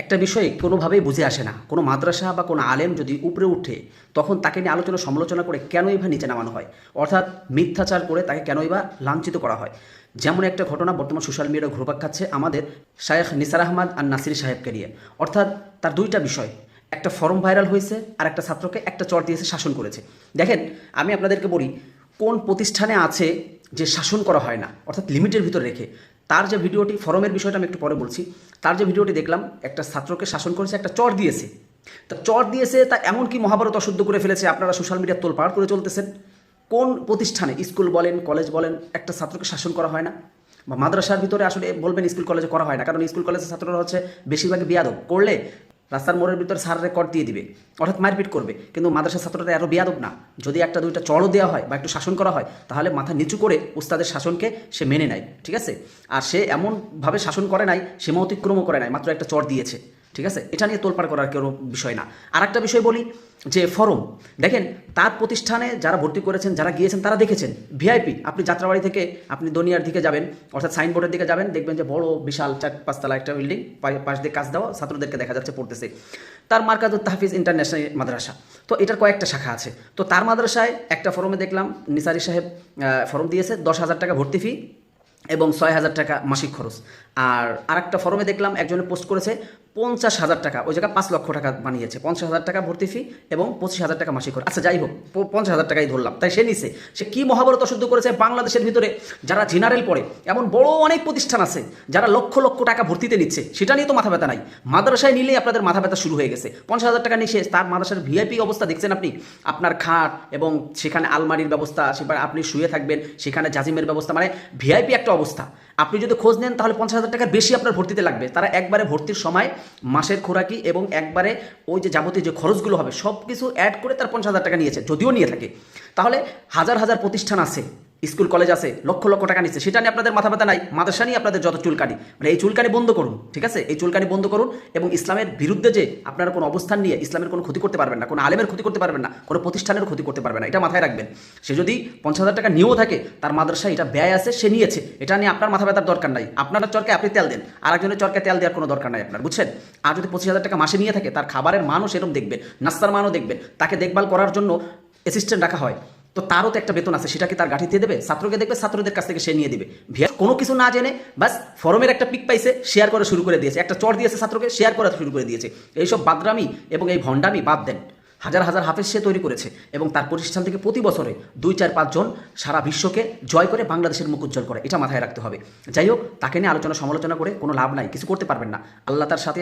একটা বিষয় কোনোভাবেই বুঝে আসে না, কোনো মাদ্রাসা বা কোনো আলেম যদি উপরে উঠে তখন তাকে নিয়ে আলোচনা সমালোচনা করে কেনই বা নিচে নামানো হয়, অর্থাৎ মিথ্যাচার করে তাকে কেনই বা লাঞ্ছিত করা হয়। যেমন একটা ঘটনা বর্তমান সোশ্যাল মিডিয়ায় ঘুরপাক খাচ্ছে আমাদের শায়েখ নিসার আহমদ আর নাসির সাহেবকে নিয়ে। অর্থাৎ তার দুইটা বিষয়, একটা ফরম ভাইরাল হয়েছে আর একটা ছাত্রকে একটা চর দিয়েছে, শাসন করেছে। দেখেন, আমি আপনাদেরকে বলি কোন প্রতিষ্ঠানে আছে যে শাসন করা হয় না, অর্থাৎ লিমিটের ভিতর রেখে। তার যে ভিডিওটি, ফরমের বিষয়টা আমি একটু পরে বলছি, তার যে ভিডিওটি দেখলাম একটা ছাত্রকে শাসন করেছে, একটা চর দিয়েছে। তা চর দিয়েছে তা এমন কি মহাভারত অশুদ্ধ করে ফেলেছে, আপনারা সোশ্যাল মিডিয়া তোলপাড় করে চলতেছেন। কোন প্রতিষ্ঠানে, স্কুল বলেন কলেজ বলেন, একটা ছাত্রকে শাসন করা হয় না? বা মাদ্রাসার ভিতরে আসলে বলবেন স্কুল কলেজে করা হয় না, কারণ স্কুল কলেজের ছাত্ররা হচ্ছে বেশিরভাগই বিয়াদব, করলে রাস্তার মোড়ের ভিতরে স্যার রেকর্ড দিয়ে দিবে, অর্থাৎ মারপিট করবে। কিন্তু মাদ্রাসার ছাত্ররা আরও বিয়াদব না, যদি একটা দুইটা চড়ও দেওয়া হয় বা একটু শাসন করা হয় তাহলে মাথা নিচু করে উস্তাদের শাসনকে সে মেনে নেয়, ঠিক আছে। আর সে এমনভাবে শাসন করে নাই, সীমা অতিক্রমও করে নাই, মাত্র একটা চড় দিয়েছে, ঠিক আছে। এটা নিয়ে তোলপাড় করার কোনো বিষয় না। আর একটা বিষয় বলি যে ফরম, দেখেন তার প্রতিষ্ঠানে যারা ভর্তি করেছেন, যারা গিয়েছেন তারা দেখেছেন ভিআইপি। আপনি যাত্রাবাড়ি থেকে আপনি দনিয়ার দিকে যাবেন, অর্থাৎ সাইনবোর্ডের দিকে যাবেন, দেখবেন যে বড় বিশাল 4-5 তলা একটা বিল্ডিং, পাশ দিয়ে কাজ দেওয়া, ছাত্রদেরকে দেখা যাচ্ছে পড়তেছে। তার মার্কাজুত তাহফিজ ইন্টারন্যাশনাল মাদ্রাসা, তো এটার কয়েকটা শাখা আছে। তো তার মাদ্রাসায় একটা ফরমে দেখলাম নিসারি সাহেব ফরম দিয়েছে 10,000 টাকা ভর্তি ফি এবং 6,000 টাকা মাসিক খরচ। আর আরেকটা ফরমে দেখলাম একজনে পোস্ট করেছে 50,000 টাকা, ওই জায়গায় 5 লক্ষ টাকা বানিয়েছে। 50,000 টাকা ভর্তি ফি এবং 25,000 টাকা মাসিক খরচ। আচ্ছা যাই হোক, 50,000 টাকাই ধরলাম, তাই সে নিছে। সে কি মহাভারত অশুদ্ধ করেছে, বাংলাদেশের ভিতরে যারা জেনারেল পড়ে এমন বড় অনেক প্রতিষ্ঠান আছে যারা লক্ষ লক্ষ টাকা ভর্তিতে নিচ্ছে, সেটা নিয়ে তো মাথা ব্যথা নাই। মাদ্রাসায় নিলেই আপনাদের মাথা ব্যথা শুরু হয়ে গেছে। 50,000 টাকা নিয়ে তার মাদ্রাসার ভিআইপি অবস্থা দেখছেন আপনি, আপনার খাট এবং সেখানে আলমারির ব্যবস্থা, সেখানে আপনি শুয়ে থাকবেন, সেখানে জাজিমের ব্যবস্থা, মানে ভিআইপি একটা অবস্থা। আপনি যদি খোঁজ নেন তাহলে 50,000 টাকার বেশি আপনার ভর্তিতে লাগবে। তারা একবারে ভর্তির সময় মাসের খোরাকি এবং একবারে ওই যে যাবতীয় যে খরচগুলো হবে সব কিছু অ্যাড করে তার 50,000 টাকা নিয়েছে, যদিও নিয়ে থাকে। তাহলে হাজার হাজার প্রতিষ্ঠান আছে, স্কুল কলেজ আছে, লক্ষ লক্ষ টাকা নিচ্ছে, সেটা নিয়ে আপনাদের মাথা ব্যথা নাই। মাদ্রাসা নিয়ে আপনাদের যত চুলকানি, মানে এই চুলকানি বন্ধ করুন, ঠিক আছে। এই চুলকানি বন্ধ করুন এবং ইসলামের বিরুদ্ধে যে আপনারা কোনো অবস্থান নিয়ে ইসলামের কোনো ক্ষতি করতে পারবেন না, কোনো আলেমের ক্ষতি করতে পারবেন না, কোনো প্রতিষ্ঠানের ক্ষতি করতে পারবেন না, এটা মাথায় রাখবেন। সে যদি 50,000 টাকা নিয়েও থাকে, তার মাদ্রাসায় এটা ব্যয় আছে, সে নিয়েছে, এটা নিয়ে আপনার মাথা ব্যথার দরকার নাই। আপনার চরকে আপনি তেল দেন, আর একজনের চরকে তেল দেওয়ার কোনো দরকার নাই আপনার, বুঝছেন। আর যদি 25,000 টাকা মাসে নিয়ে থাকে, তার খাবারের মানও সেরকম দেখবেন, নাস্তার মানও দেখবেন, তাকে দেখভাল করার জন্য অ্যাসিস্ট্যান্ট রাখা হয়, তো তারও তো একটা বেতন আছে, সেটা কি তার গাঠিতে দেবে? ছাত্রকে দেখবে, ছাত্রদের কাছ থেকে সে নিয়ে দিবে। ভিয়া কোনো কিছু না জেনে বাস ফরমের একটা পিক পাইছে, শেয়ার করা শুরু করে দিয়েছে, একটা চর দিয়েছে ছাত্রকে, শেয়ার করা শুরু করে দিয়েছে। এইসব বাদরামি এবং এই ভণ্ডামি বাদ দেন। হাজার হাজার হাফেজ সে তৈরি করেছে এবং তার প্রতিষ্ঠান থেকে প্রতি বছরে 2-4-5 জন সারা বিশ্বকে জয় করে বাংলাদেশের মুখ উজ্জ্বল করে, এটা মাথায় রাখতে হবে। যাই হোক, তাকে নিয়ে আলোচনা সমালোচনা করে কোনো লাভ নাই, কিছু করতে পারবেন না। আল্লাহ তার সাথে